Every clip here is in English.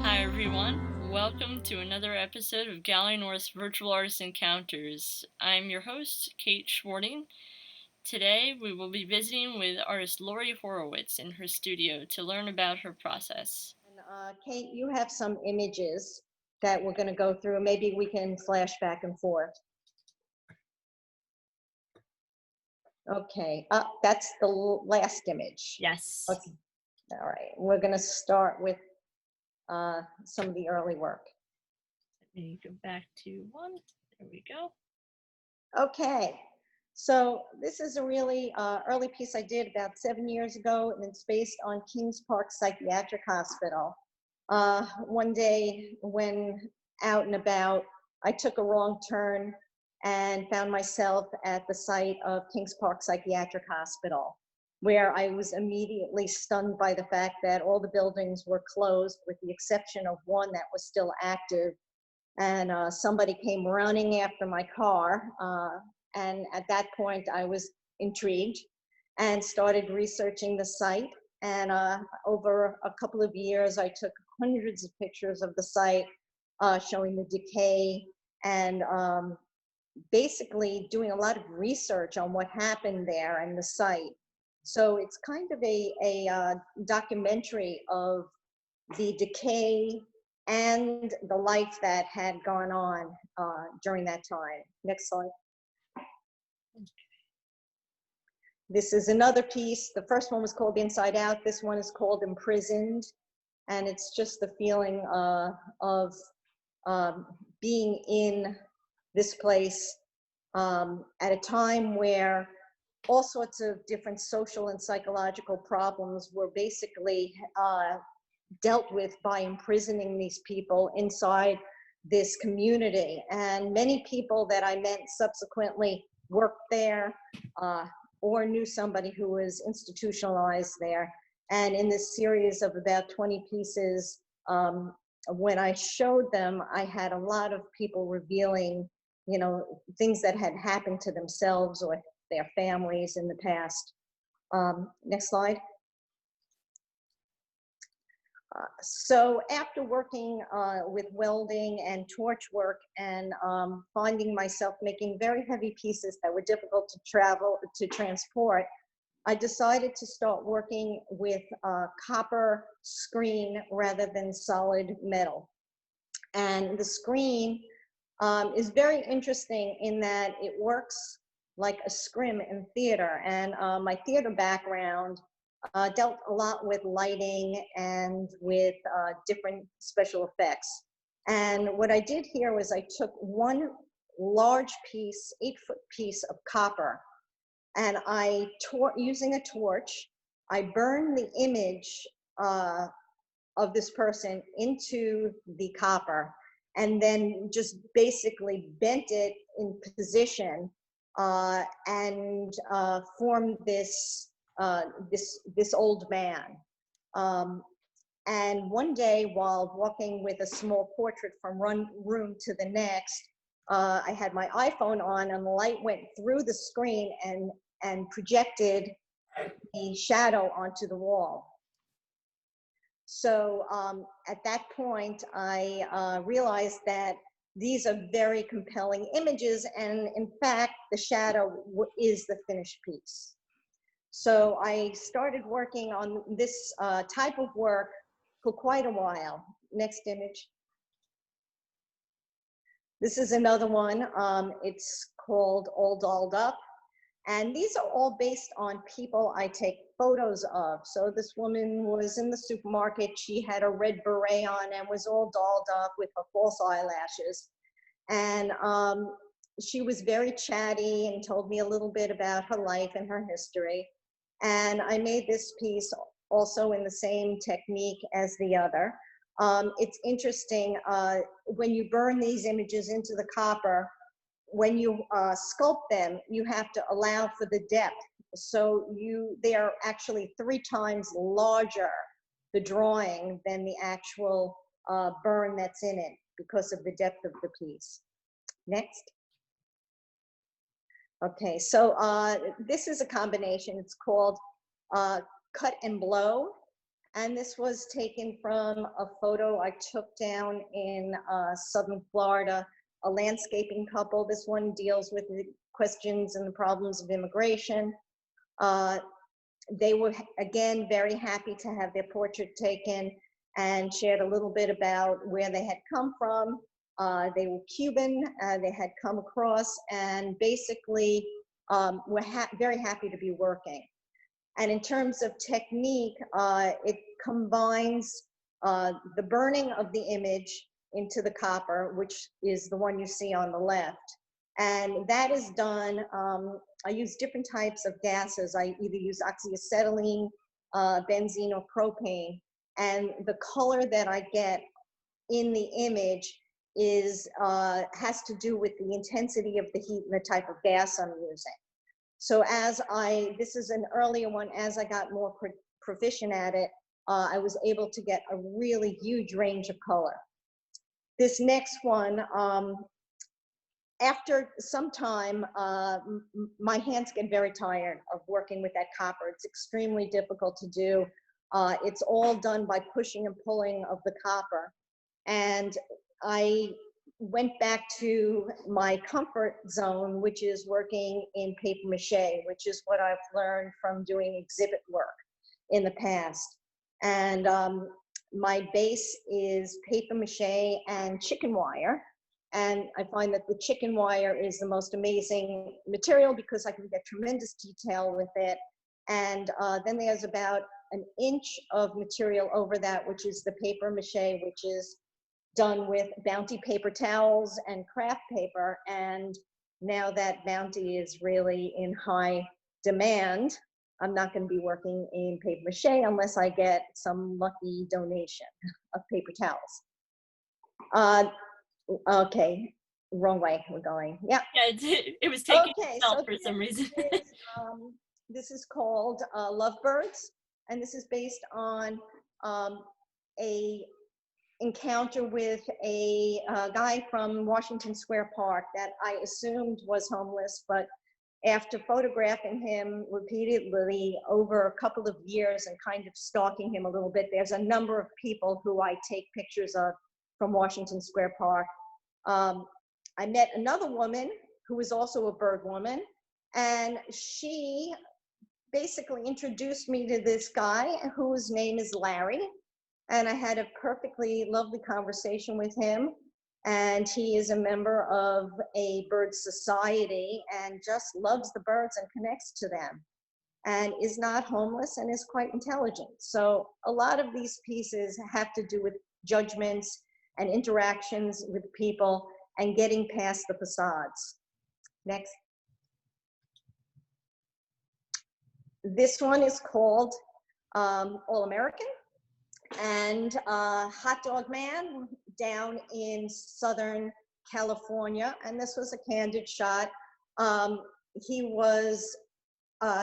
Hi everyone, welcome to another episode of Gallery North's Virtual Artist Encounters. I'm your host, Kate Schwarting. Today we will be visiting with artist Lori Horowitz in her studio to learn about her process. And Kate, you have some images that we're going to go through. Maybe we can flash back and forth. Okay, that's the last image. Yes. Okay, all right. We're going to start with some of the early work. Let me go back to one. There we go. Okay, so this is a really early piece I did about 7 years ago, and it's based on Kings Park Psychiatric Hospital. One day when out and about, I took a wrong turn and found myself at the site of Kings Park Psychiatric Hospital, where I was immediately stunned by the fact that all the buildings were closed with the exception of one that was still active. And somebody came running after my car. And at that point, I was intrigued and started researching the site. And over a couple of years, I took hundreds of pictures of the site, showing the decay and basically doing a lot of research on what happened there and the site. So it's kind of a documentary of the decay and the life that had gone on during that time. Next slide. This is another piece. The first one was called Inside Out. This one is called Imprisoned. And it's just the feeling of being in this place at a time where all sorts of different social and psychological problems were basically dealt with by imprisoning these people inside this community. And many people that I met subsequently worked there or knew somebody who was institutionalized there. And in this series of about 20 pieces, when I showed them, I had a lot of people revealing, you know, things that had happened to themselves or their families in the past. Next slide. So after working with welding and torch work and finding myself making very heavy pieces that were difficult to transport, I decided to start working with copper screen rather than solid metal. And the screen is very interesting in that it works like a scrim in theater. And my theater background dealt a lot with lighting and with different special effects. And what I did here was I took one large piece, 8-foot piece of copper, and I using a torch, I burned the image of this person into the copper and then just basically bent it in position and formed this old man. And one day while walking with a small portrait from one room to the next, I had my iPhone on and the light went through the screen and projected the shadow onto the wall. So at that point, I realized that these are very compelling images, and in fact, the shadow is the finished piece. So I started working on this type of work for quite a while. Next image. This is another one. It's called All Dolled Up. And these are all based on people I take photos of. So this woman was in the supermarket. She had a red beret on and was all dolled up with her false eyelashes. And she was very chatty and told me a little bit about her life and her history. And I made this piece also in the same technique as the other. It's interesting, when you burn these images into the copper, when you sculpt them, you have to allow for the depth. So they are actually 3 times larger, the drawing, than the actual burn that's in it because of the depth of the piece. Next. Okay, so this is a combination. It's called cut and blow. And this was taken from a photo I took down in southern Florida, a landscaping couple. This one deals with the questions and the problems of immigration. They were, again, very happy to have their portrait taken and shared a little bit about where they had come from. They were Cuban, they had come across, and basically were very happy to be working. And in terms of technique, it combines the burning of the image into the copper, which is the one you see on the left. And that is done, I use different types of gases. I either use oxyacetylene, benzene, or propane. And the color that I get in the image is has to do with the intensity of the heat and the type of gas I'm using. So this is an earlier one, as I got more proficient at it, I was able to get a really huge range of color. This next one, after some time, my hands get very tired of working with that copper. It's extremely difficult to do. It's all done by pushing and pulling of the copper. And I went back to my comfort zone, which is working in paper mache, which is what I've learned from doing exhibit work in the past. And my base is paper mache and chicken wire. And I find that the chicken wire is the most amazing material because I can get tremendous detail with it. And then there's about an inch of material over that, which is the paper mache, which is done with Bounty paper towels and craft paper. And now that Bounty is really in high demand, I'm not going to be working in paper mache unless I get some lucky donation of paper towels. Okay, wrong way we're going. Yeah. Yeah, it was taking okay, itself so for some reason. This is called Lovebirds, and this is based on a encounter with a guy from Washington Square Park that I assumed was homeless, but after photographing him repeatedly over a couple of years and kind of stalking him a little bit, there's a number of people who I take pictures of from Washington Square Park. I met another woman who was also a bird woman, and she basically introduced me to this guy whose name is Larry. And I had a perfectly lovely conversation with him. And he is a member of a bird society and just loves the birds and connects to them and is not homeless and is quite intelligent. So a lot of these pieces have to do with judgments and interactions with people and getting past the facades. Next. This one is called All American. And Hot Dog Man down in Southern California. And this was a candid shot. He was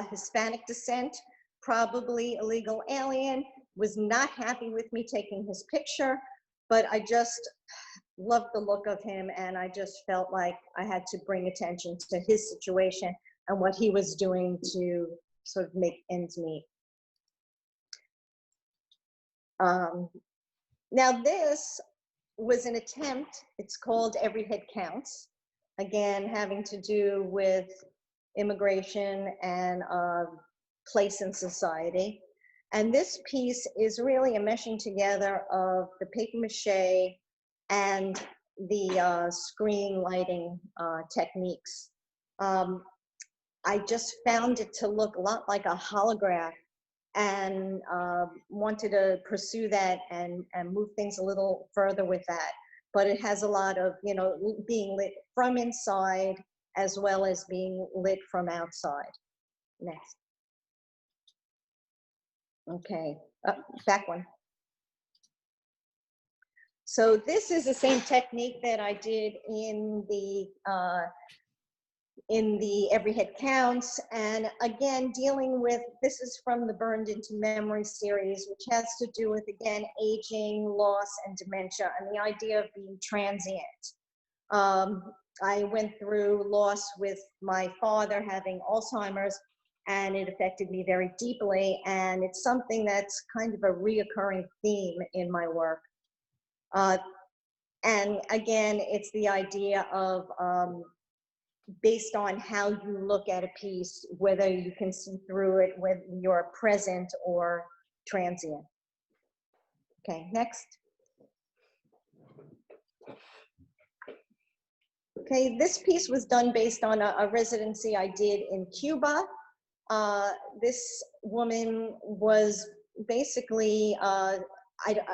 Hispanic descent, probably illegal alien, was not happy with me taking his picture, but I just loved the look of him, and I just felt like I had to bring attention to his situation and what he was doing to sort of make ends meet. Now this was an attempt, it's called Every Head Counts, again having to do with immigration and place in society. And this piece is really a meshing together of the paper mache and the screen lighting techniques. I just found it to look a lot like a holograph, and wanted to pursue that and move things a little further with that. But it has a lot of, you know, being lit from inside as well as being lit from outside. Next. Okay, back one. So this is the same technique that I did in the Every Head Counts, and again dealing with, this is from the Burned into Memory series, which has to do with, again, aging, loss, and dementia, and the idea of being transient. I went through loss with my father having Alzheimer's, and it affected me very deeply. And it's something that's kind of a reoccurring theme in my work. Uh, and again, it's the idea of based on how you look at a piece, whether you can see through it, whether you're present or transient. Okay, next. Okay, this piece was done based on a residency I did in Cuba. This woman was basically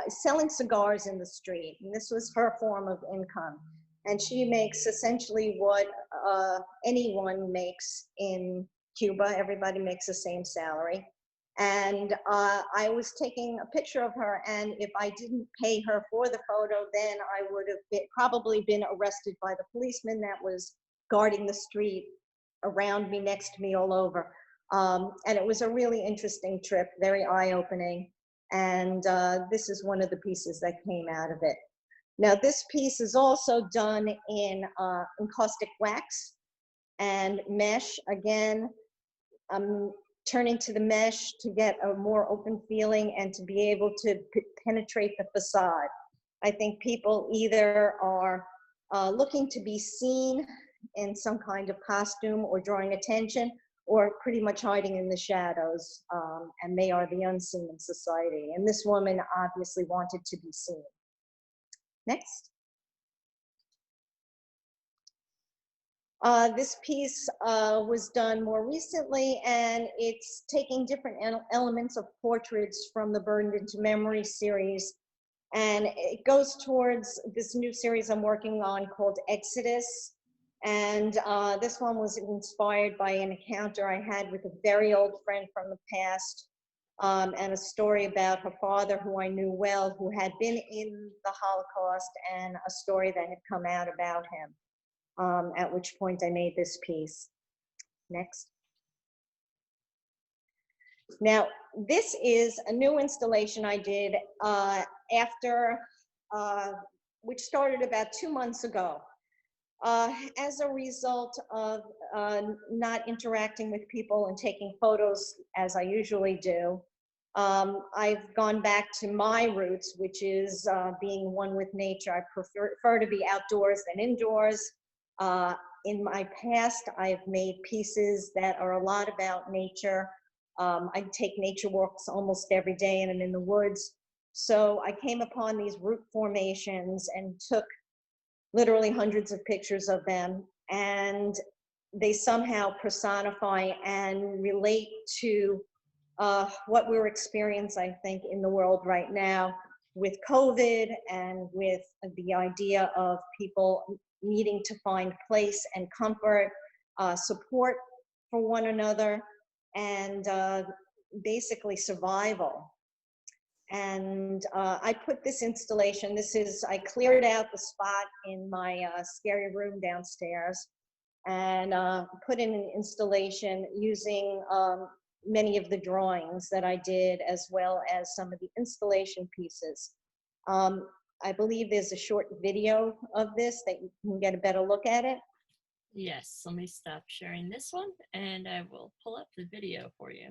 selling cigars in the street, and this was her form of income. And she makes essentially what anyone makes in Cuba. Everybody makes the same salary. And I was taking a picture of her, and if I didn't pay her for the photo, then I would have probably been arrested by the policeman that was guarding the street around me, next to me, all over. And it was a really interesting trip, very eye-opening. And this is one of the pieces that came out of it. Now, this piece is also done in encaustic wax and mesh. Again, I'm turning to the mesh to get a more open feeling and to be able to penetrate the facade. I think people either are looking to be seen in some kind of costume or drawing attention, or pretty much hiding in the shadows, and they are the unseen in society. And this woman obviously wanted to be seen. Next. This piece was done more recently, and it's taking different elements of portraits from the Burned into Memory series, and it goes towards this new series I'm working on called Exodus. And this one was inspired by an encounter I had with a very old friend from the past, and a story about her father, who I knew well, who had been in the Holocaust, and a story that had come out about him. At which point I made this piece. Next. Now, this is a new installation I did which started about 2 months ago. As a result of not interacting with people and taking photos as I usually do, I've gone back to my roots, which is being one with nature. I prefer to be outdoors than indoors. In my past, I've made pieces that are a lot about nature. I take nature walks almost every day, and I'm in the woods. So I came upon these root formations and took literally hundreds of pictures of them, and they somehow personify and relate to what we're experiencing, I think, in the world right now with COVID, and with the idea of people needing to find place and comfort, support for one another, and basically survival. And I put this installation, I cleared out the spot in my scary room downstairs, and put in an installation using many of the drawings that I did, as well as some of the installation pieces. I believe there's a short video of this that you can get a better look at it. Yes, let me stop sharing this one, and I will pull up the video for you.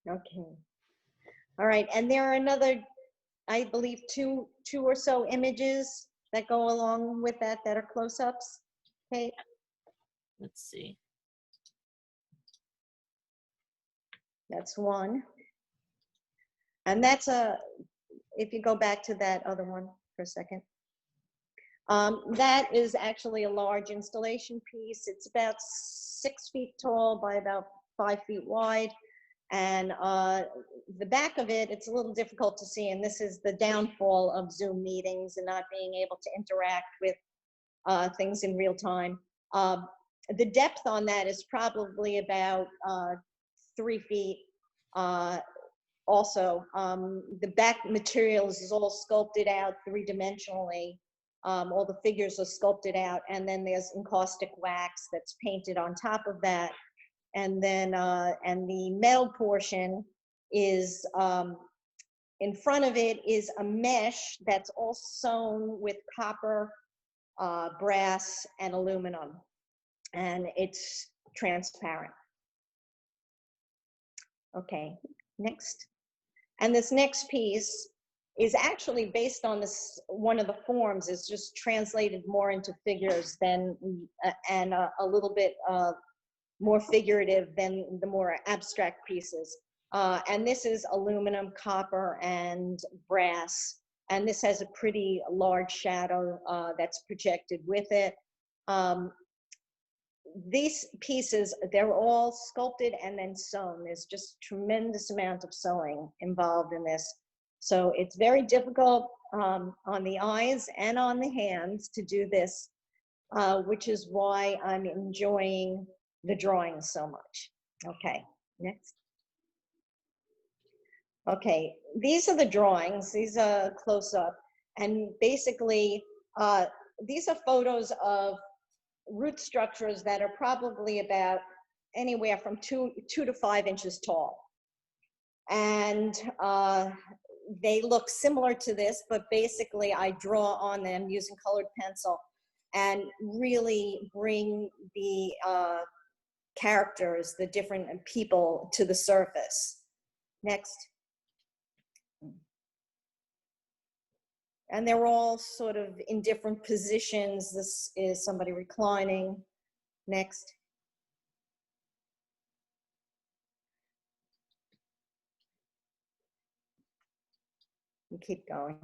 Okay. All right. And there are another, I believe, two or so images that go along with that are close-ups. Okay. Let's see. That's one. And that's if you go back to that other one for a second. That is actually a large installation piece. It's about 6 feet tall by about 5 feet wide. And the back of it, it's a little difficult to see. And this is the downfall of Zoom meetings and not being able to interact with things in real time. The depth on that is probably about 3 feet. Also, the back materials is all sculpted out three-dimensionally. All the figures are sculpted out, and then there's encaustic wax that's painted on top of that. And then, and the metal portion is, in front of it is a mesh that's all sewn with copper, brass, and aluminum. And it's transparent. Okay, next. And this next piece is actually based on this, one of the forms is just translated more into figures than, and a little bit more figurative than the more abstract pieces. And this is aluminum, copper, and brass. And this has a pretty large shadow that's projected with it. These pieces, they're all sculpted and then sewn. There's just tremendous amount of sewing involved in this. So it's very difficult on the eyes and on the hands to do this, which is why I'm enjoying the drawing so much. Okay, next. Okay, these are the drawings. These are close up. And basically, these are photos of root structures that are probably about anywhere from 2 to 5 inches tall. And they look similar to this, but basically I draw on them using colored pencil and really bring the characters, the different people to the surface. Next. And they're all sort of in different positions. This is somebody reclining. Next. You keep going.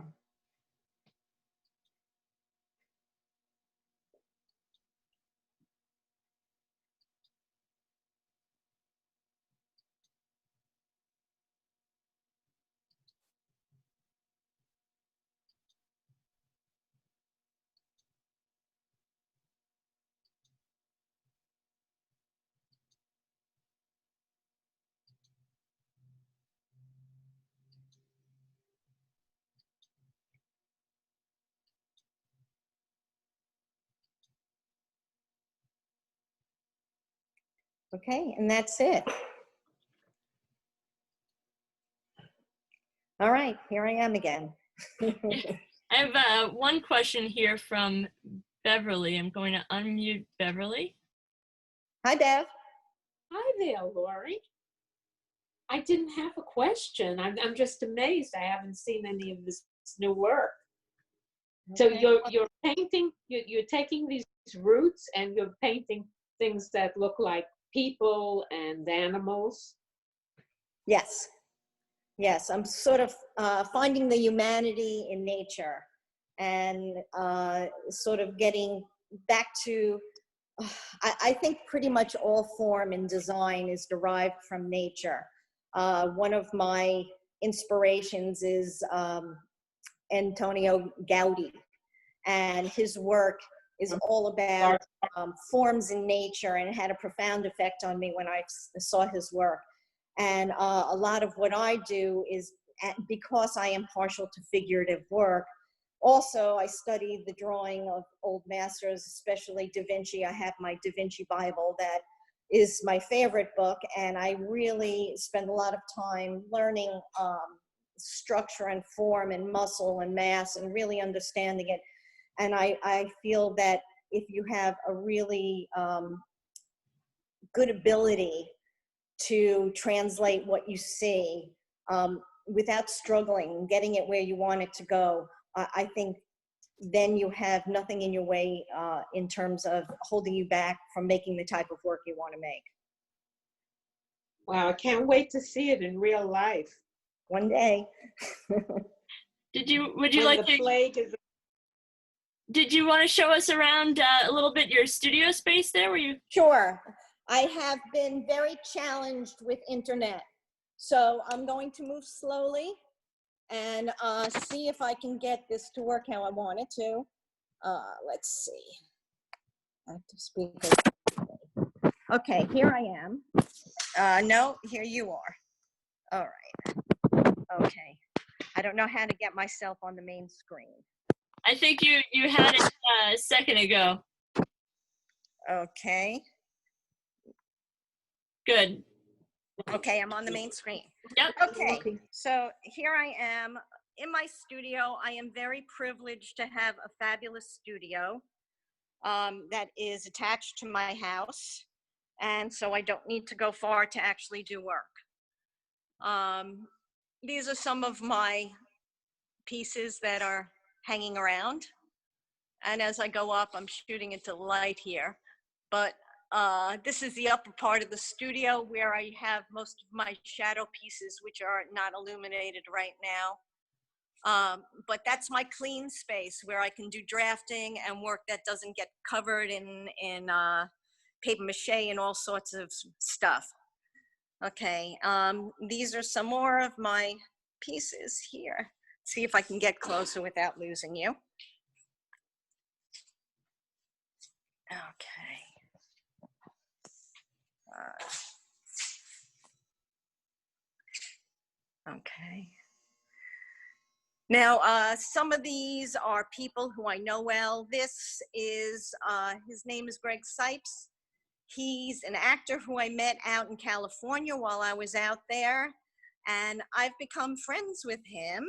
Okay, and that's it. All right, here I am again. I have one question here from Beverly. I'm going to unmute Beverly. Hi, Bev. Hi there, Lori. I didn't have a question. I'm just amazed. I haven't seen any of this new work. Okay. So you're painting, you're taking these roots and you're painting things that look like people and animals. Yes. Yes, I'm sort of finding the humanity in nature and sort of getting back to, I think pretty much all form and design is derived from nature. One of my inspirations is Antonio Gaudi, and his work is all about forms in nature, and it had a profound effect on me when I saw his work. And a lot of what I do is, because I am partial to figurative work, also I study the drawing of old masters, especially Da Vinci. I have my Da Vinci Bible that is my favorite book, and I really spend a lot of time learning structure and form and muscle and mass and really understanding it. And I feel that if you have a really good ability to translate what you see without struggling, getting it where you want it to go. I think then you have nothing in your way in terms of holding you back from making the type of work you want to make. Wow, I can't wait to see it in real life. One day. Would you When like the to, plague is did you want to show us around a little bit your studio space there? Were you? Sure. I have been very challenged with internet. So I'm going to move slowly and see if I can get this to work how I want it to. Let's see. I have to speak. Okay, here I am. No, here you are. All right. Okay. I don't know how to get myself on the main screen. I think you had it a second ago. Okay. Good. Okay, I'm on the main screen. Yep. Okay, so here I am in my studio. I am very privileged to have a fabulous studio that is attached to my house. And so I don't need to go far to actually do work. These are some of my pieces that are hanging around. And as I go up, I'm shooting into light here. But this is the upper part of the studio where I have most of my shadow pieces, which are not illuminated right now. But that's my clean space where I can do drafting and work that doesn't get covered in paper mache and all sorts of stuff. Okay, these are some more of my pieces here. See if I can get closer without losing you. Okay. Okay. Now, some of these are people who I know well. This is, his name is Greg Cipes. He's an actor who I met out in California while I was out there. And I've become friends with him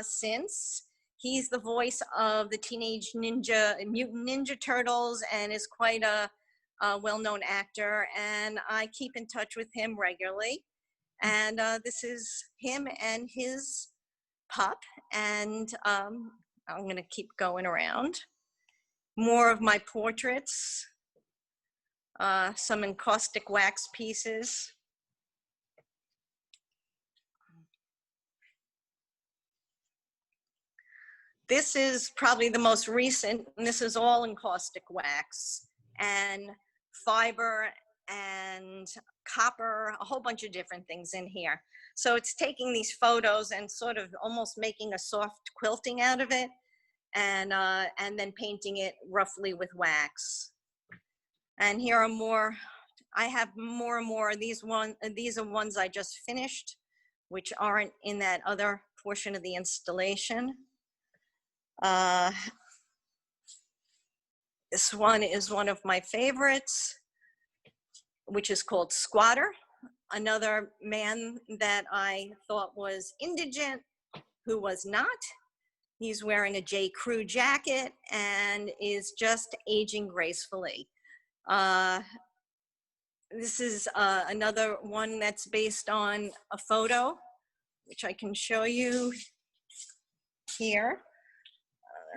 since. He's the voice of the Teenage Mutant Ninja Turtles and is quite a well-known actor. And I keep in touch with him regularly. And this is him and his pup. And I'm gonna keep going around. More of my portraits. Some encaustic wax pieces. This is probably the most recent, and this is all encaustic wax and fiber and copper, a whole bunch of different things in here. So it's taking these photos and sort of almost making a soft quilting out of it and then painting it roughly with wax. And here are more, I have more and more. These are ones I just finished, which aren't in that other portion of the installation. This one is one of my favorites, which is called Squatter, another man that I thought was indigent, who was not. He's wearing a J. Crew jacket and is just aging gracefully. This is another one that's based on a photo, which I can show you here.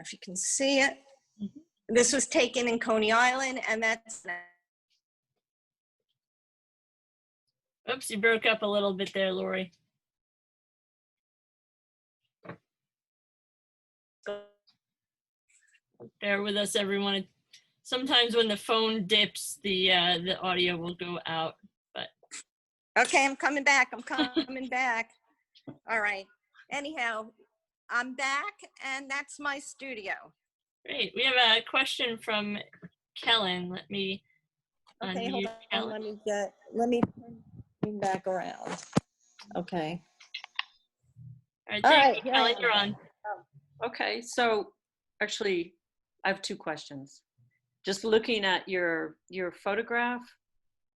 If you can see it. Mm-hmm. This was taken in Coney Island, and that's. Oops, you broke up a little bit there, Lori. Bear with us, everyone. Sometimes when the phone dips, the audio will go out. But okay, I'm coming back. I'm coming back. All right. Anyhow, I'm back, and that's my studio. Great. We have a question from Kellen. Let me okay, unmute hold on. Kellen. Let me turn back around. Okay. All right, Kellen, you're on. Okay, so actually, I have two questions. Just looking at your photograph,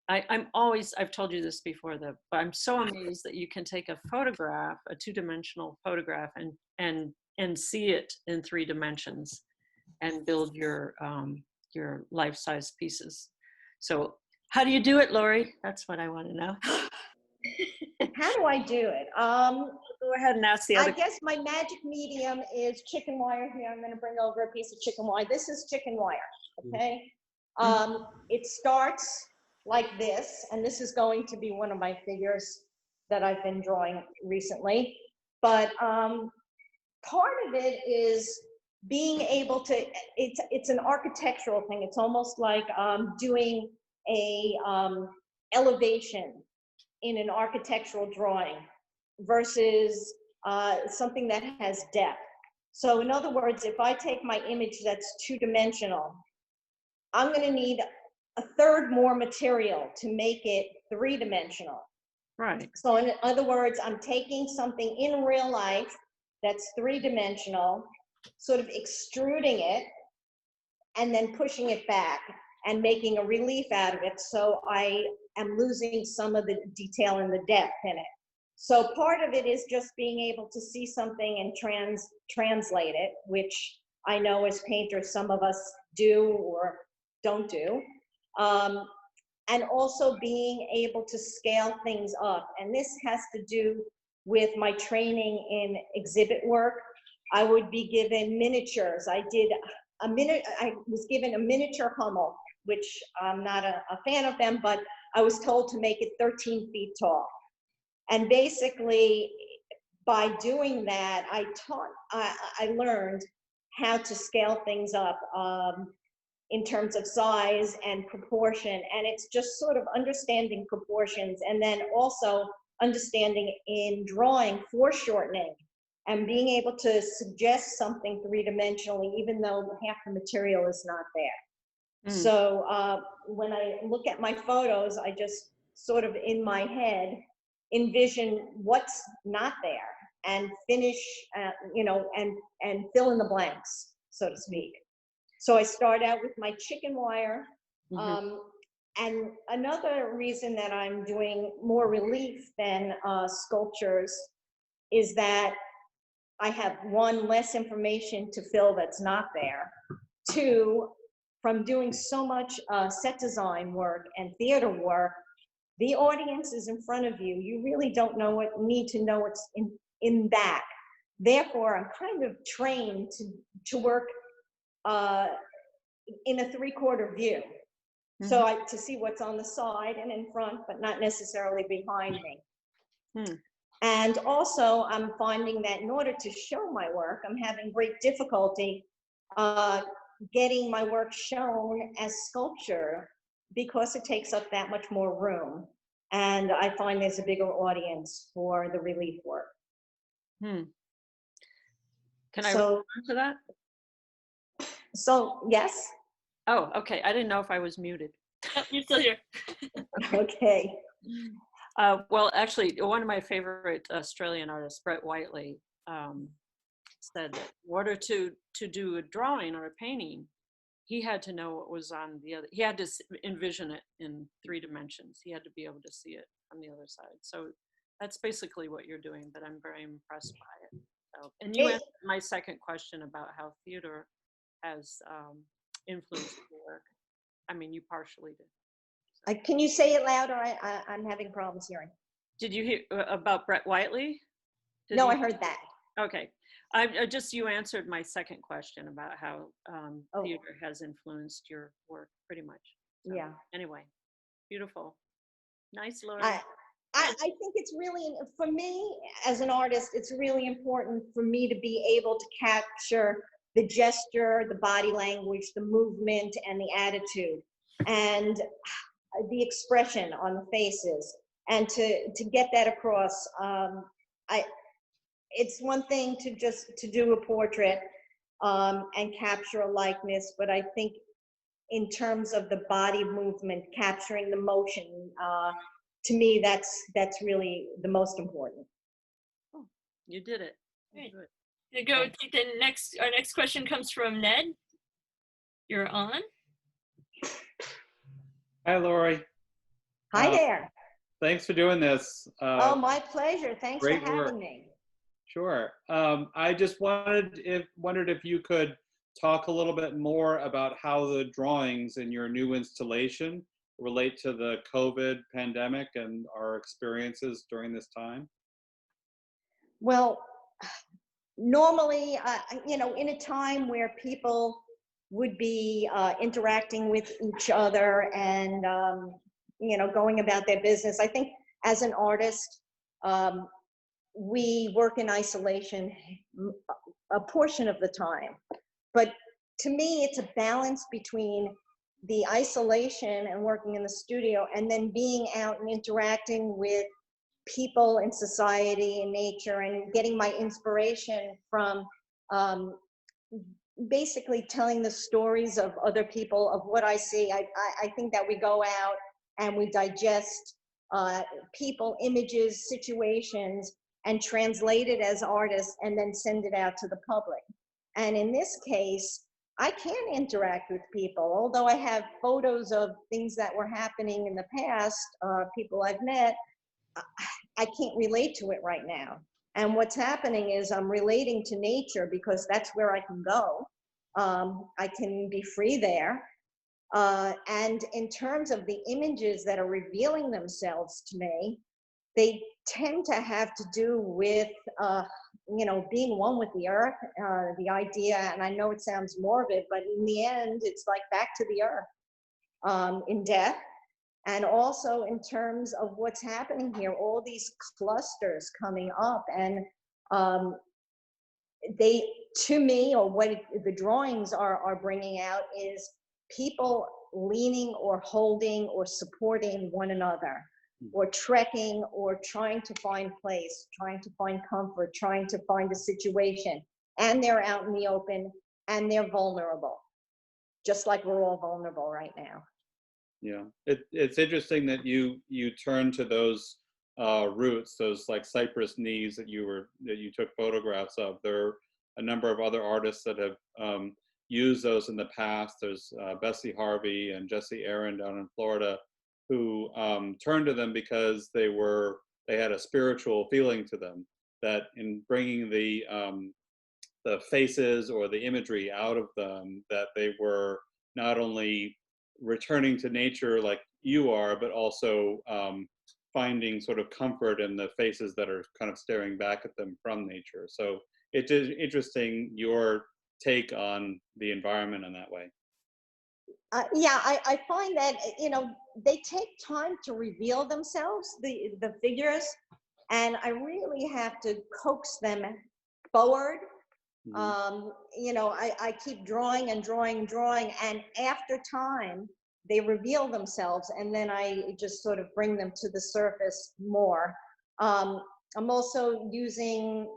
I've told you this before, but I'm so amazed that you can take a photograph, a two-dimensional photograph, and see it in 3 dimensions and build your life-size pieces. So how do you do it, Lori? That's what I want to know. How do I do it? Go ahead and ask the I other. guess my magic medium is chicken wire here. I'm going to bring over a piece of chicken wire. This is chicken wire, okay? It starts like this, and this is going to be one of my figures that I've been drawing recently. But part of it is being able to, it's an architectural thing. It's almost like doing a elevation in an architectural drawing versus something that has depth. So in other words, if I take my image that's two-dimensional, I'm going to need a third more material to make it three-dimensional. Right. So in other words, I'm taking something in real life that's three-dimensional, sort of extruding it, and then pushing it back and making a relief out of it. So I am losing some of the detail and the depth in it. So part of it is just being able to see something and translate it, which I know as painters, some of us do or don't do. And also being able to scale things up. And this has to do with my training in exhibit work. I would be given miniatures. I was given a miniature Hummel, which I'm not a fan of them, but I was told to make it 13 feet tall. And basically, by doing that, I learned how to scale things up in terms of size and proportion. And it's just sort of understanding proportions, and then also understanding in drawing foreshortening and being able to suggest something three-dimensionally, even though half the material is not there. So when I look at my photos, I just sort of in my head envision what's not there and finish, and fill in the blanks, so to speak. So I start out with my chicken wire. And another reason that I'm doing more relief than sculptures is that I have, one, less information to fill that's not there. Two, from doing so much set design work and theater work, the audience is in front of you. You really don't need to know what's in back. Therefore, I'm kind of trained to work in a three-quarter view. So to see what's on the side and in front, but not necessarily behind me. And also, I'm finding that in order to show my work, I'm having great difficulty getting my work shown as sculpture because it takes up that much more room. And I find there's a bigger audience for the relief work. Can I respond to that? So, yes. Oh, okay. I didn't know if I was muted. Yep, you're still here. Okay. Well, actually, one of my favorite Australian artists, Brett Whiteley, said that in order to do a drawing or a painting, he had to know what was on the other. He had to envision it in 3 dimensions. He had to be able to see it from the other side. So that's basically what you're doing, but I'm very impressed by it. So, and you answered my second question about how theater has influenced your work. I mean, you partially did. So. Can you say it louder? I'm having problems hearing. Did you hear about Brett Whiteley? No, I heard that. Okay. You answered my second question about how theater has influenced your work pretty much. So, yeah. Anyway, beautiful. Nice, Lori. I think it's really, for me as an artist, it's really important for me to be able to capture the gesture, the body language, the movement, and the attitude, and the expression on the faces, and to get that across. It's one thing to do a portrait and capture a likeness, but I think in terms of the body movement, capturing the motion, to me, that's really the most important. Oh, you did it. Great. Go take the next. Our next question comes from Ned. You're on. Hi, Lori. Hi there. Thanks for doing this. Oh, my pleasure. Thanks for having me. Sure. I just wondered if you could talk a little bit more about how the drawings in your new installation relate to the COVID pandemic and our experiences during this time? Well, normally, in a time where people would be interacting with each other and, going about their business, I think as an artist, we work in isolation a portion of the time. But to me, it's a balance between the isolation and working in the studio and then being out and interacting with people in society and nature and getting my inspiration from basically telling the stories of other people, of what I see. I think that we go out and we digest people, images, situations, and translate it as artists and then send it out to the public. And in this case, I can interact with people, although I have photos of things that were happening in the past, people I've met. I can't relate to it right now. And what's happening is I'm relating to nature because that's where I can go. I can be free there. And in terms of the images that are revealing themselves to me, they tend to have to do with, being one with the earth, the idea, and I know it sounds morbid, but in the end, it's like back to the earth in death. And also in terms of what's happening here, all these clusters coming up, and they, to me, or what the drawings are bringing out is people leaning or holding or supporting one another, or trekking, or trying to find place, trying to find comfort, trying to find a situation. And they're out in the open and they're vulnerable, just like we're all vulnerable right now. Yeah, it's interesting that you turn to those roots, those like cypress knees that you took photographs of. There are a number of other artists that have used those in the past. There's Bessie Harvey and Jesse Aaron down in Florida, who turned to them because they had a spiritual feeling to them, that in bringing the faces or the imagery out of them, that they were not only returning to nature like you are, but also finding sort of comfort in the faces that are kind of staring back at them from nature. So it is interesting, your take on the environment in that way. Yeah, I find that, they take time to reveal themselves, the figures, and I really have to coax them forward. I keep drawing and drawing, and after time, they reveal themselves, and then I just sort of bring them to the surface more. I'm also using,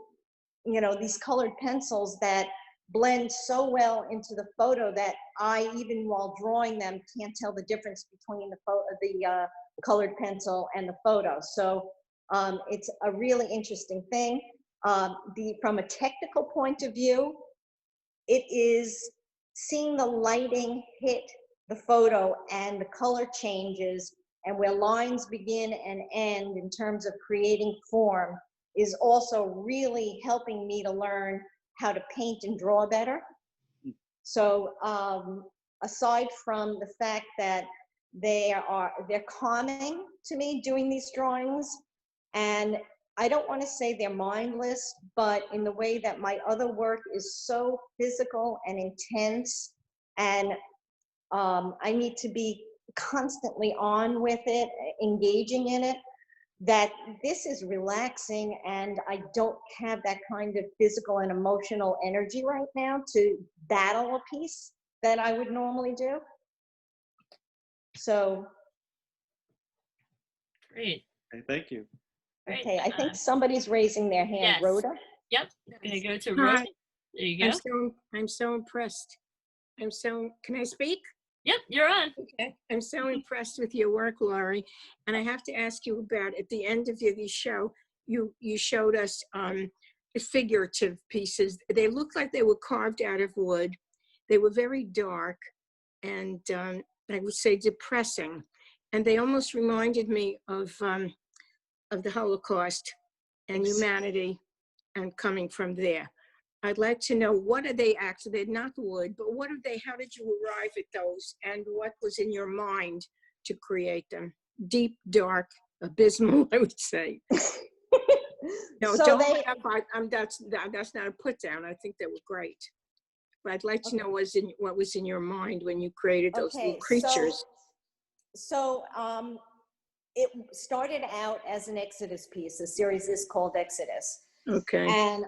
these colored pencils that blend so well into the photo that I, even while drawing them, can't tell the difference between the colored pencil and the photo. So it's a really interesting thing. From a technical point of view, it is seeing the lighting hit the photo and the color changes and where lines begin and end in terms of creating form is also really helping me to learn how to paint and draw better. So aside from the fact that they're calming to me doing these drawings, and I don't want to say they're mindless, but in the way that my other work is so physical and intense, and I need to be constantly on with it, engaging in it, that this is relaxing, and I don't have that kind of physical and emotional energy right now to battle a piece that I would normally do. So. Great. Okay, thank you. Great. Okay, I think somebody's raising their hand. Yes. Rhoda? Yep. Gonna go to Hi. Rhoda. There you go. I'm so impressed. Can I speak? Yep, you're on. Okay. I'm so impressed with your work, Lori. And I have to ask you about, at the end of the show, you showed us figurative pieces. They looked like they were carved out of wood. They were very dark and I would say depressing. And they almost reminded me of the Holocaust and humanity and coming from there. I'd like to know, what are they actually? They're not wood, but what are they? How did you arrive at those? And what was in your mind to create them? Deep, dark, abysmal, I would say. No, So don't they- laugh. That's not a put down. I think they were great. But I'd like to know what was in your mind when you created those little creatures. So it started out as an Exodus piece. The series is called Exodus. Okay. And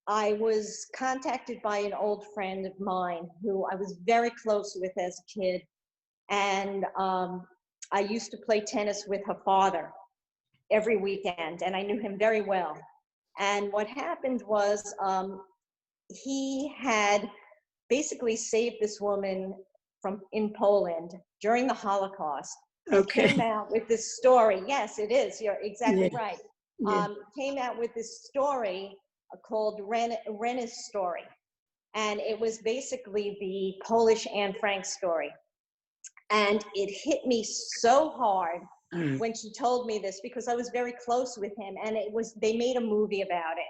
I was contacted by an old friend of mine who I was very close with as a kid. And I used to play tennis with her father every weekend, and I knew him very well. And what happened was he had basically saved this woman in Poland during the Holocaust. Okay. Came out with this story. Yes, it is. You're exactly Yeah. right. Yeah. Came out with this story called Rena's story. And it was basically the Polish Anne Frank story. And it hit me so hard when she told me this, because I was very close with him, and they made a movie about it.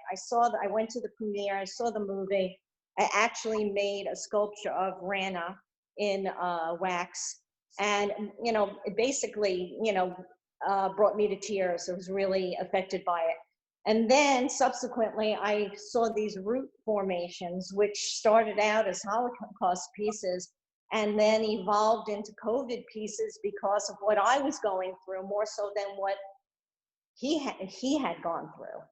I went to the premiere, I saw the movie. I actually made a sculpture of Rana in wax, and it basically brought me to tears. I was really affected by it. And then subsequently I saw these root formations, which started out as Holocaust pieces and then evolved into COVID pieces because of what I was going through, more so than what he had gone through.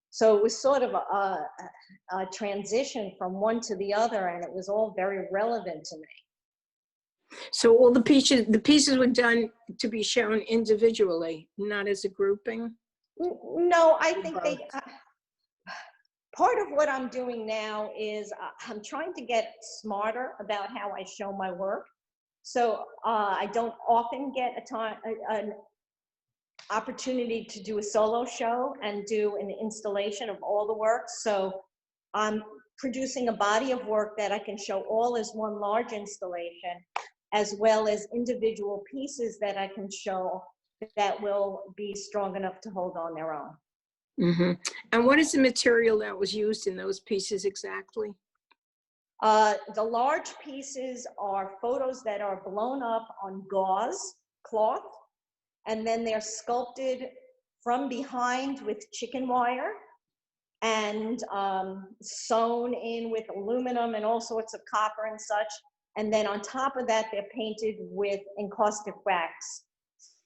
So it was sort of a transition from one to the other, and it was all very relevant to me. So all the pieces were done to be shown individually, not as a grouping? No, I think part of what I'm doing now is I'm trying to get smarter about how I show my work. So I don't often get an opportunity to do a solo show and do an installation of all the work. So I'm producing a body of work that I can show all as one large installation, as well as individual pieces that I can show that will be strong enough to hold on their own. Mm-hmm. And what is the material that was used in those pieces exactly? The large pieces are photos that are blown up on gauze cloth, and then they're sculpted from behind with chicken wire and sewn in with aluminum and all sorts of copper and such. And then on top of that, they're painted with encaustic wax,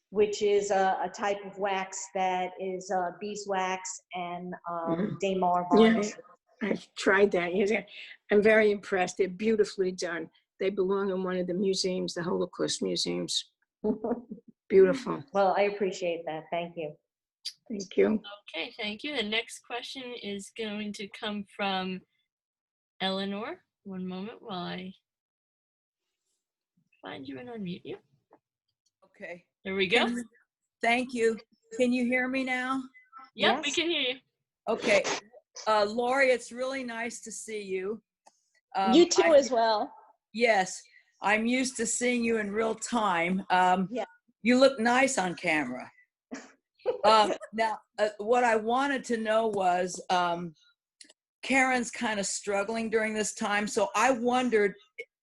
which is a type of wax that is beeswax and Daymar varnish. Yeah, I've tried that. Yes, I'm very impressed. They're beautifully done. They belong in one of the museums, the Holocaust museums. Beautiful. Well, I appreciate that. Thank you. Thank you. Okay, thank you. The next question is going to come from Eleanor. One moment while I find you and unmute you. Okay. There we go. Thank you. Can you hear me now? Yep, Yes. we can hear you. Okay. Lori, it's really nice to see you. You too as well. Yes. I'm used to seeing you in real time. Yeah. You look nice on camera. Now, what I wanted to know was, Karen's kind of struggling during this time. So I wondered,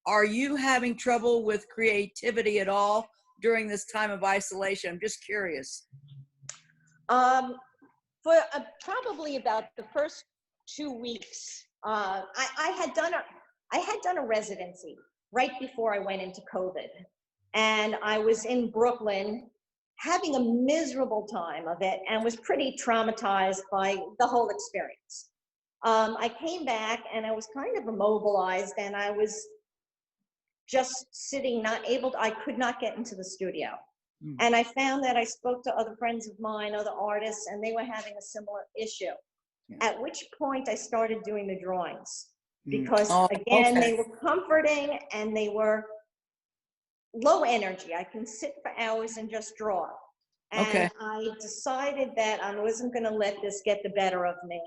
are you having trouble with creativity at all during this time of isolation? I'm just curious. For probably about the first 2 weeks, I had done a residency right before I went into COVID, and I was in Brooklyn having a miserable time of it and was pretty traumatized by the whole experience. I came back and I was kind of immobilized, and I was just sitting, I could not get into the studio. And I found that I spoke to other friends of mine, other artists, and they were having a similar issue. Yeah. At which point I started doing the drawings, because okay. again, they were comforting and they were low energy. I can sit for hours and just draw. And Okay. I decided that I wasn't going to let this get the better of me,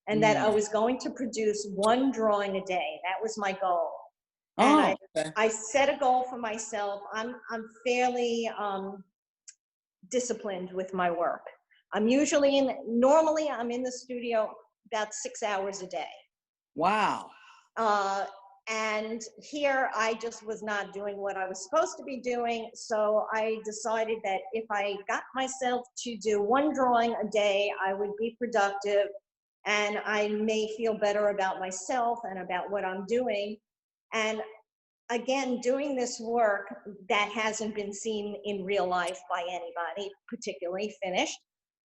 and that I was going to produce one drawing a day. That was my goal. And okay. I set a goal for myself. I'm fairly disciplined with my work. Normally I'm in the studio about 6 hours a day. Wow. And here I just was not doing what I was supposed to be doing. So I decided that if I got myself to do one drawing a day, I would be productive and I may feel better about myself and about what I'm doing. And again, doing this work that hasn't been seen in real life by anybody, particularly finished,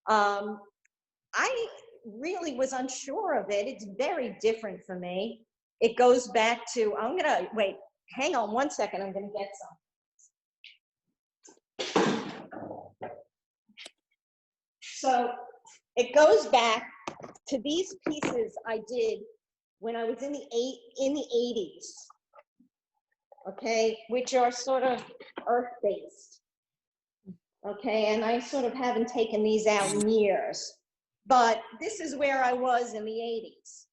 I really was unsure of it. It's very different for me. It goes back to, I'm gonna, wait, hang on one second, I'm gonna get some. So it goes back to these pieces I did when I was in the 80s, okay, which are sort of earth-based, okay, and I sort of haven't taken these out in years, but this is where I was in the 80s.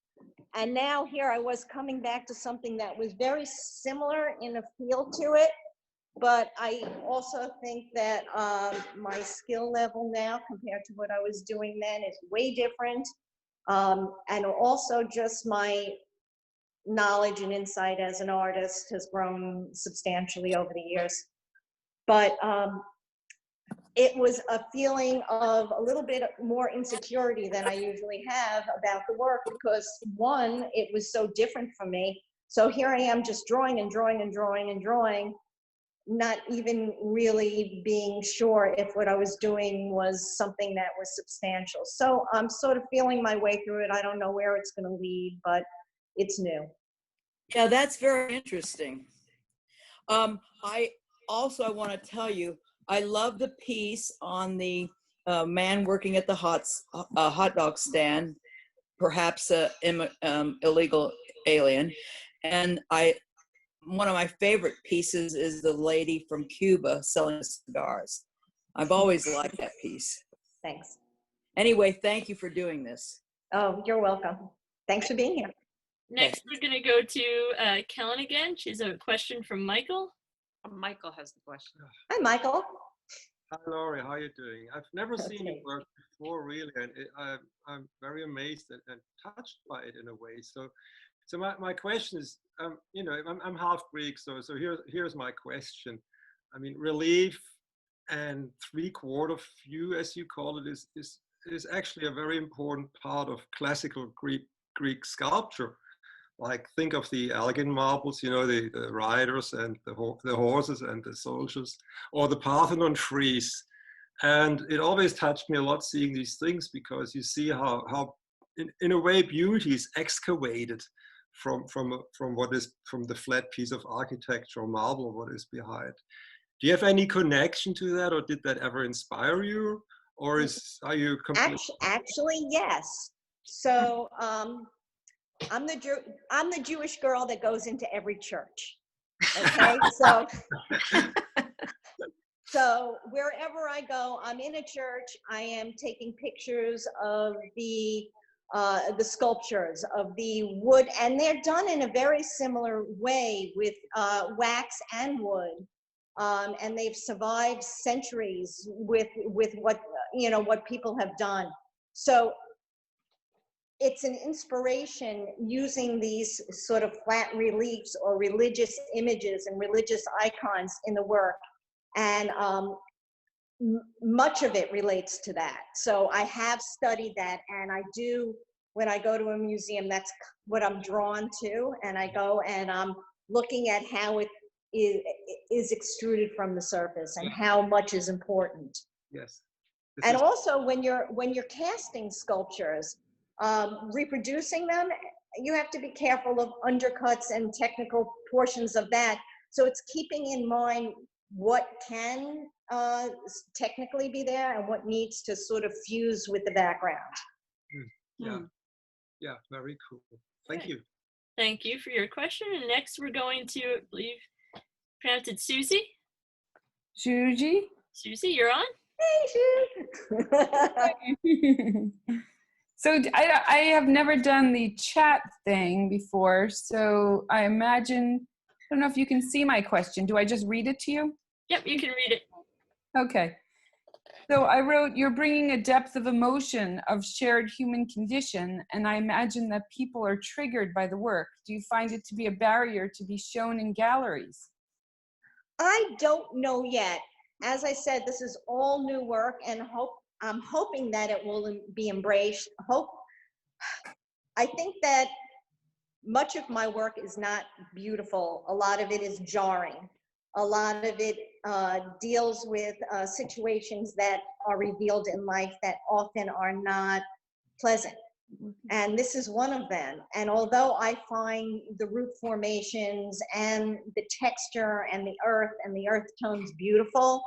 And now here I was coming back to something that was very similar in a feel to it, but I also think that my skill level now compared to what I was doing then is way different. And also just my knowledge and insight as an artist has grown substantially over the years. But it was a feeling of a little bit more insecurity than I usually have about the work because one, it was so different from me. So here I am just drawing and drawing and drawing and drawing, not even really being sure if what I was doing was something that was substantial. So I'm sort of feeling my way through it. I don't know where it's going to lead, but it's new. Yeah, that's very interesting. I want to tell you, I love the piece on the man working at the hot dog stand, perhaps an illegal alien. And one of my favorite pieces is the lady from Cuba selling cigars. I've always liked that piece. Thanks. Anyway, thank you for doing this. Oh, you're welcome. Thanks for being here. Next, we're going to go to Kellen again. She has a question from Michael. Michael has the question. Hi, Michael. Hi, Lori. How are you doing? I've never seen your work before, really, and I'm very amazed and touched by it in a way. So my question is, you know, I'm half Greek, so here's my question. I mean, relief and three-quarter view, as you call it, is actually a very important part of classical Greek sculpture. Like, think of the Elgin marbles, you know, the riders and the horses and the soldiers, or the Parthenon frieze. And it always touched me a lot seeing these things because you see how in a way beauty is excavated from the flat piece of architecture or marble, what is behind. Do you have any connection to that, or did that ever inspire you, or are you completely? Actually, yes. So I'm the Jewish girl that goes into every church. Okay, so wherever I go, I'm in a church. I am taking pictures of the sculptures, of the wood, and they're done in a very similar way with wax and wood, and they've survived centuries with what people have done. So it's an inspiration using these sort of flat reliefs or religious images and religious icons in the work. And much of it relates to that. So I have studied that, and I do, when I go to a museum, that's what I'm drawn to. And I go and I'm looking at how it is extruded from the surface and how much is important. Yes. And also when you're casting sculptures, reproducing them, you have to be careful of undercuts and technical portions of that. So it's keeping in mind what can technically be there and what needs to sort of fuse with the background. Yeah, very cool. Thank you. Thank you for your question. And next we're going to, I believe, pronounce it Susie. Susie? Susie, you're on. Hey, Sue. So I have never done the chat thing before, so I imagine, I don't know if you can see my question. Do I just read it to you? Yep, you can read it. Okay. So I wrote, you're bringing a depth of emotion of shared human condition, and I imagine that people are triggered by the work. Do you find it to be a barrier to be shown in galleries? I don't know yet. As I said, this is all new work, and I'm hoping that it will be embraced. I think that much of my work is not beautiful. A lot of it is jarring. A lot of it deals with situations that are revealed in life that often are not pleasant. And this is one of them. And although I find the root formations and the texture and the earth tones beautiful,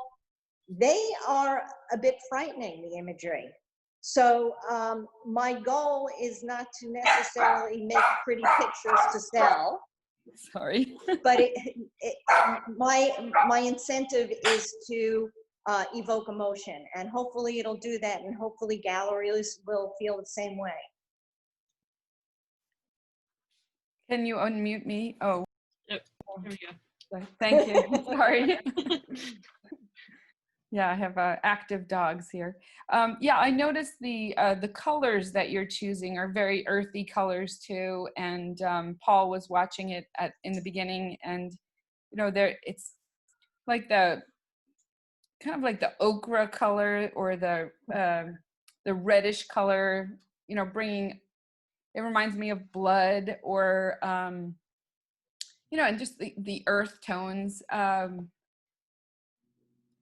they are a bit frightening, the imagery. So my goal is not to necessarily make pretty pictures to sell. Sorry. But my incentive is to evoke emotion, and hopefully it'll do that, and hopefully galleries will feel the same way. Can you unmute me? Oh, Yep, there we go. thank you. Sorry. Yeah, I have active dogs here. Yeah, I noticed the colors that you're choosing are very earthy colors too. And Paul was watching it in the beginning, and you know, it's like the kind of like the ochre color or the reddish color. You know, it reminds me of blood or you know, and just the earth tones.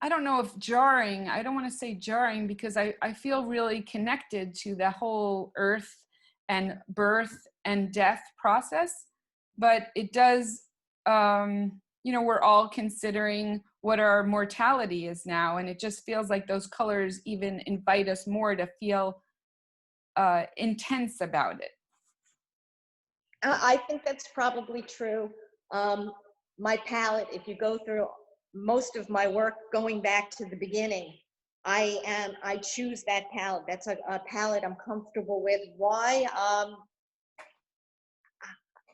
I don't know if jarring, I don't want to say jarring because I feel really connected to the whole earth and birth and death process, but it does, you know, we're all considering what our mortality is now, and it just feels like those colors even invite us more to feel intense about it. I think that's probably true. My palette, if you go through most of my work going back to the beginning, I choose that palette. That's a palette I'm comfortable with. Why?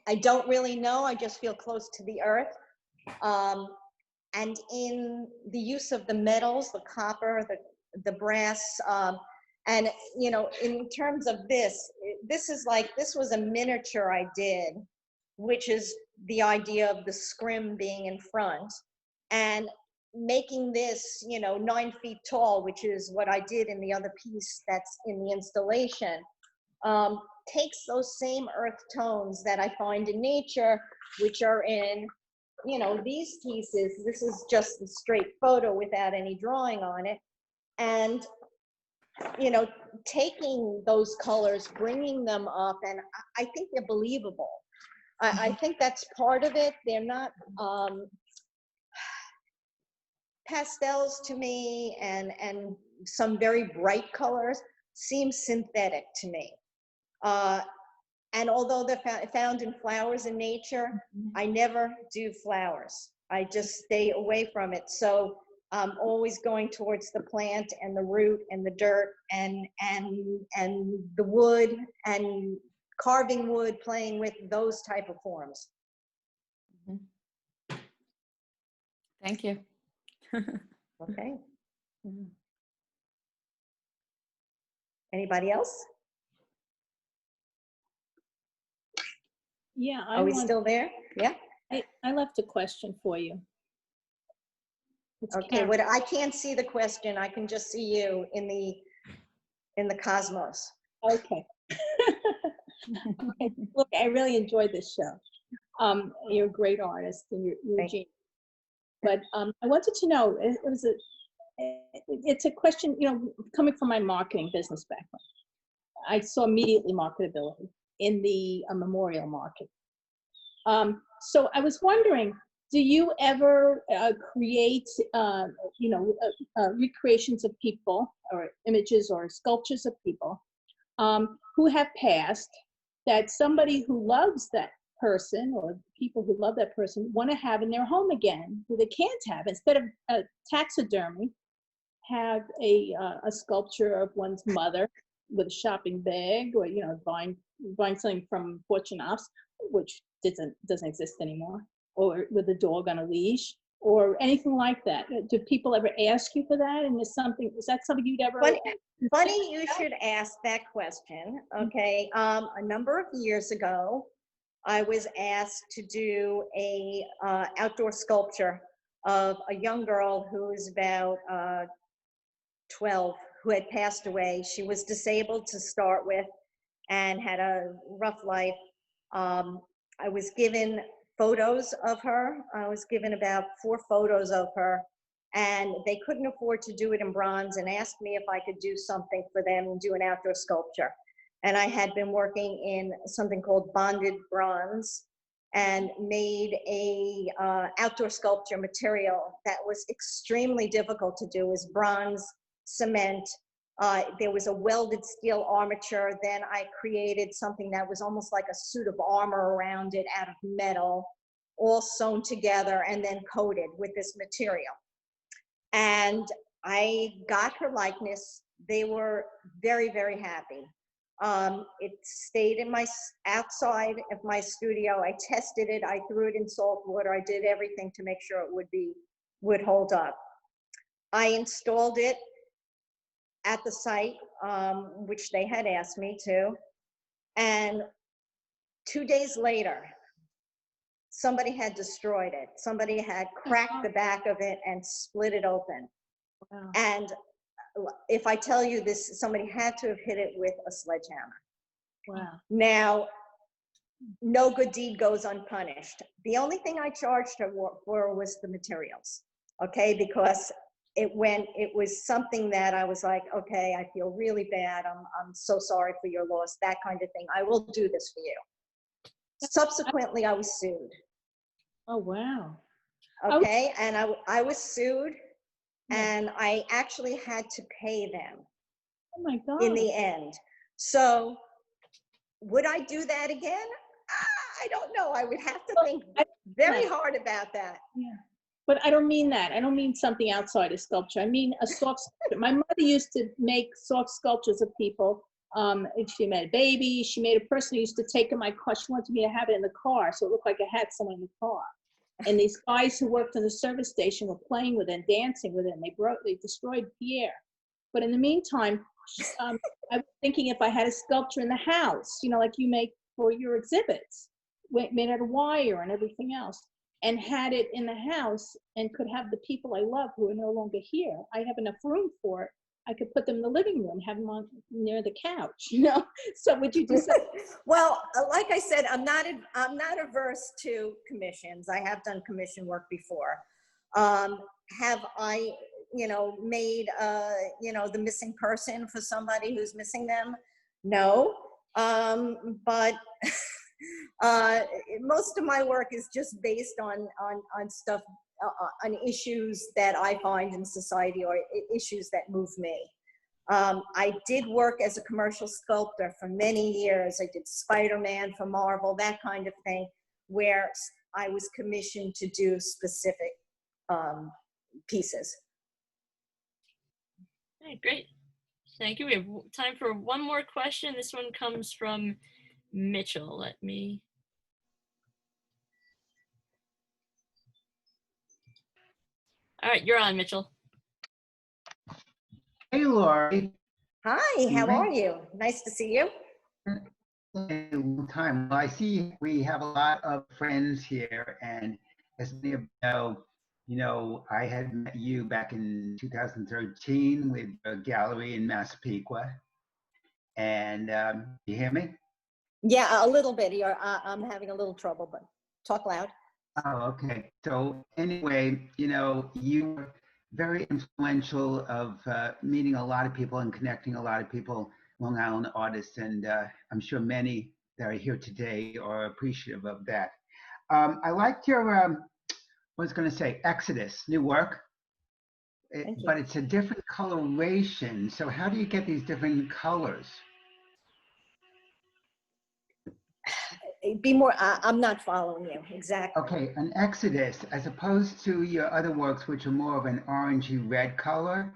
I don't really know. I just feel close to the earth. And in the use of the metals, the copper, the brass, and you know, in terms of this was a miniature I did, which is the idea of the scrim being in front, and making this, you know, 9 feet tall, which is what I did in the other piece that's in the installation, takes those same earth tones that I find in nature, which are in, you know, these pieces. This is just a straight photo without any drawing on it. And, you know, taking those colors, bringing them up, and I think they're believable. I think that's part of it. They're not pastels to me, and some very bright colors seem synthetic to me. And although they're found in flowers in nature, I never do flowers. I just stay away from it. So I'm always going towards the plant and the root and the dirt and the wood and carving wood, playing with those type of forms. Thank you. Okay. Anybody else? Yeah, Are we still there? Yeah. I left a question for you. It's Okay. What I can't see the question. I can just see you in the cosmos. Okay. Okay. Look, I really enjoyed this show. You're a great artist, and you're a genius. But I wanted to know, it's a question, you know, coming from my marketing business background. I saw immediately marketability in the memorial market. So I was wondering, do you ever create, you know, recreations of people or images or sculptures of people who have passed, that somebody who loves that person or people who love that person want to have in their home again, who they can't have? Instead of taxidermy, have a sculpture of one's mother with a shopping bag, or, you know, buying something from Fortune Ops, which doesn't exist anymore, or with a dog on a leash, or anything like that? Do people ever ask you for that? And is that something you'd ever? Funny you should ask that question. Okay, a number of years ago, I was asked to do a outdoor sculpture of a young girl who was about 12, who had passed away. She was disabled to start with and had a rough life. I was given photos of her. I was given about 4 photos of her, and they couldn't afford to do it in bronze and asked me if I could do something for them and do an outdoor sculpture. And I had been working in something called bonded bronze and made a outdoor sculpture material that was extremely difficult to do. It was bronze, cement. There was a welded steel armature. Then I created something that was almost like a suit of armor around it out of metal, all sewn together and then coated with this material. And I got her likeness. They were very, very happy. It stayed in outside of my studio. I tested it. I threw it in salt water. I did everything to make sure it would hold up. I installed it at the site, which they had asked me to. And 2 days later, somebody had destroyed it. Somebody had cracked the back of it and split it open. Wow. And if I tell you this, somebody had to have hit it with a sledgehammer. Wow. Now, no good deed goes unpunished. The only thing I charged her for was the materials, okay? Because it was something that I was like, okay, I feel really bad. I'm so sorry for your loss, that kind of thing. I will do this for you. Subsequently, I was sued. Oh, wow. Okay, and I was sued, and I actually had to pay them. Oh my God. In the end. So would I do that again? I don't know. I would have to think very hard about that. Yeah. But I don't mean that. I don't mean something outside of sculpture. I mean a soft sculpture. My mother used to make soft sculptures of people. If she made a baby, she made a person who used to take in my car. She wanted me to have it in the car, so it looked like I had someone in the car. And these guys who worked in the service station were playing with it and dancing with it, and they destroyed Pierre. But in the meantime, I was thinking if I had a sculpture in the house, like you make for your exhibits, made out of wire and everything else, and had it in the house and could have the people I love who are no longer here. I have enough room for it. I could put them in the living room, have them near the couch, So would you do something? Well, like I said, I'm not averse to commissions. I have done commission work before. Have I, made, the missing person for somebody who's missing them? No. But most of my work is just based on stuff, on issues that I find in society or issues that move me. I did work as a commercial sculptor for many years. I did Spider-Man for Marvel, that kind of thing, where I was commissioned to do specific pieces. Okay, great. Thank you. We have time for one more question. This one comes from Mitchell. All right, you're on, Mitchell. Hey, Lori. Hi, how are you? Nice to see you. A long time. Well, I see we have a lot of friends here, and as many of you know, I had met you back in 2013 with a gallery in Massapequa. And you hear me? Yeah, a little bit. I'm having a little trouble, but talk loud. Oh, okay. So anyway, you were very influential of meeting a lot of people and connecting a lot of people, Long Island artists, and I'm sure many that are here today are appreciative of that. I liked your, I was going to say, Exodus, new work, but it's a different coloration. So how do you get these different colors? Be more, I'm not following you exactly. Okay, an Exodus, as opposed to your other works, which are more of an orangey red color.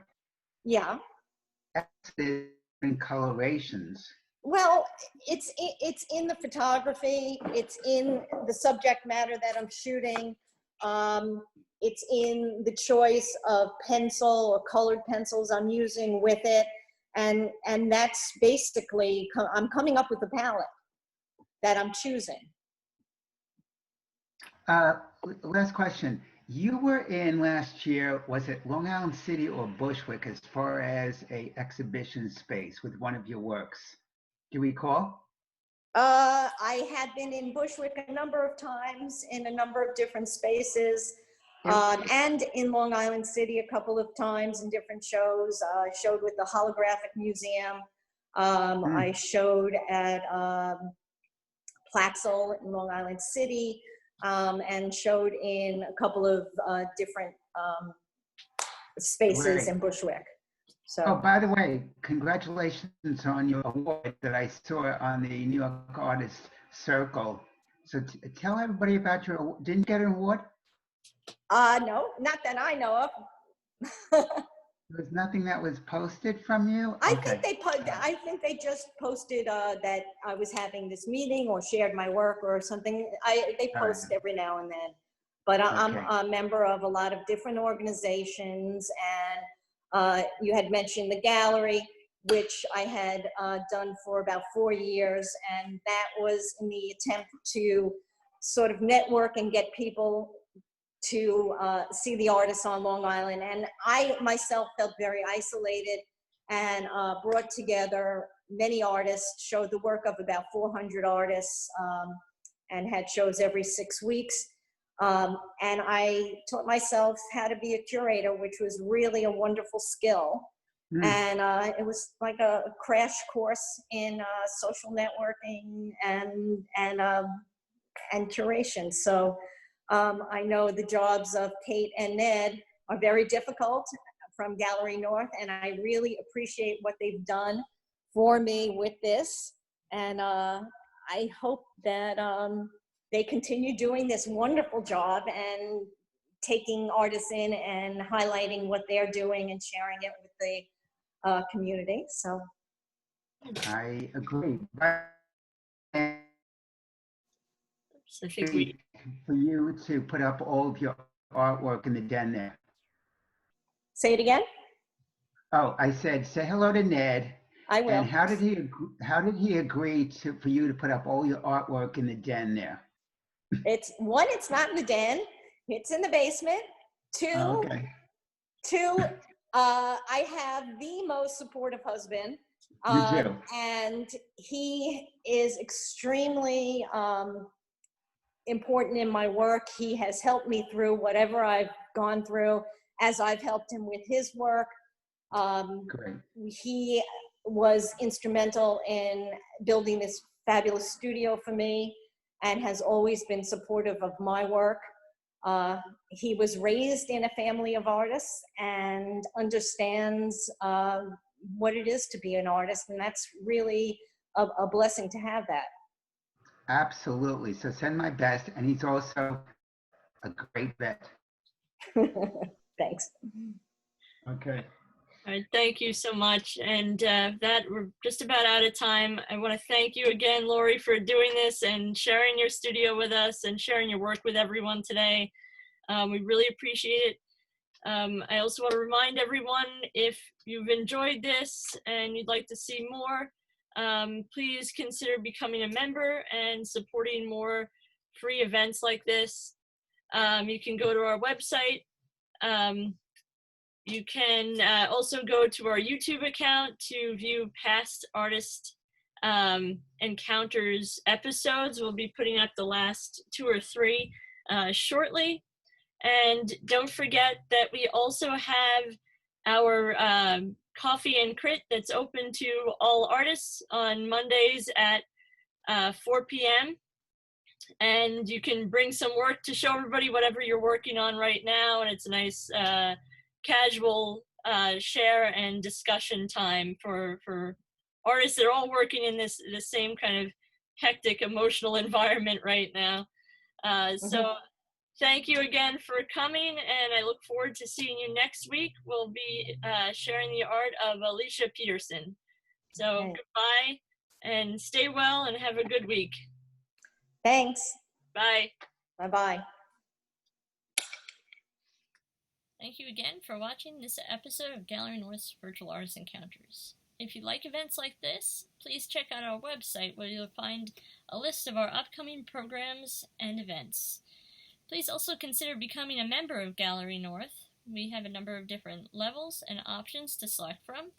Yeah. Exodus in colorations. Well, it's in the photography. It's in the subject matter that I'm shooting. It's in the choice of pencil or colored pencils I'm using with it. And that's basically, I'm coming up with a palette that I'm choosing. Last question. You were in last year, was it Long Island City or Bushwick, as far as a exhibition space with one of your works? Do you recall? I had been in Bushwick a number of times in a number of different spaces, and in Long Island City a couple of times in different shows. I showed with the Holographic Museum. I showed at Plaxel in Long Island City, and showed in a couple of different spaces in Bushwick. So. Oh, by the way, congratulations on your award that I saw on the New York Artist Circle. So tell everybody about your award. Didn't you get an award? No, not that I know of. There was nothing that was posted from you? I think they just posted that I was having this meeting or shared my work or something. They post every now and then. But I'm a member of a lot of different organizations, and you had mentioned the gallery, which I had done for about 4 years, and that was in the attempt to sort of network and get people to see the artists on Long Island. And I myself felt very isolated, and brought together many artists, showed the work of about 400 artists, and had shows every 6 weeks. And I taught myself how to be a curator, which was really a wonderful skill. And it was like a crash course in social networking and curation. So I know the jobs of Kate and Ned are very difficult from Gallery North, and I really appreciate what they've done for me with this. And I hope that they continue doing this wonderful job and taking artists in and highlighting what they're doing and sharing it with the community. So I agree. So I think for you to put up all of your artwork in the den there. Say it again? Oh, I said, say hello to Ned. I will. And how did he agree for you to put up all your artwork in the den there? It's one, it's not in the den, it's in the basement. Two, I have the most supportive husband. You do. And he is extremely important in my work. He has helped me through whatever I've gone through, as I've helped him with his work. Great. He was instrumental in building this fabulous studio for me, and has always been supportive of my work. He was raised in a family of artists and understands what it is to be an artist, and that's really a blessing to have that. Absolutely. So send my best, and he's also a great vet. Thanks. Okay. All right, thank you so much. And that we're just about out of time. I want to thank you again, Lori, for doing this and sharing your studio with us and sharing your work with everyone today. We really appreciate it. I also want to remind everyone, if you've enjoyed this and you'd like to see more, please consider becoming a member and supporting more free events like this. You can go to our website. You can also go to our YouTube account to view past Artist Encounters episodes. We'll be putting up the last 2 or 3 shortly. And don't forget that we also have our Coffee and Crit that's open to all artists on Mondays at 4 p.m. And you can bring some work to show everybody whatever you're working on right now. And it's a nice casual share and discussion time for artists that are all working in the same kind of hectic emotional environment right now. So thank you again for coming, and I look forward to seeing you next week. We'll be sharing the art of Alicia Peterson. So goodbye, and stay well, and have a good week. Thanks. Bye. Bye-bye. Thank you again for watching this episode of Gallery North's Virtual Artist Encounters. If you like events like this, please check out our website where you'll find a list of our upcoming programs and events. Please also consider becoming a member of Gallery North. We have a number of different levels and options to select from,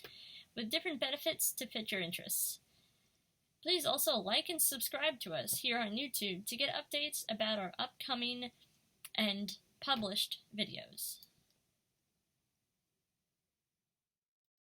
with different benefits to fit your interests. Please also like and subscribe to us here on YouTube to get updates about our upcoming and published videos.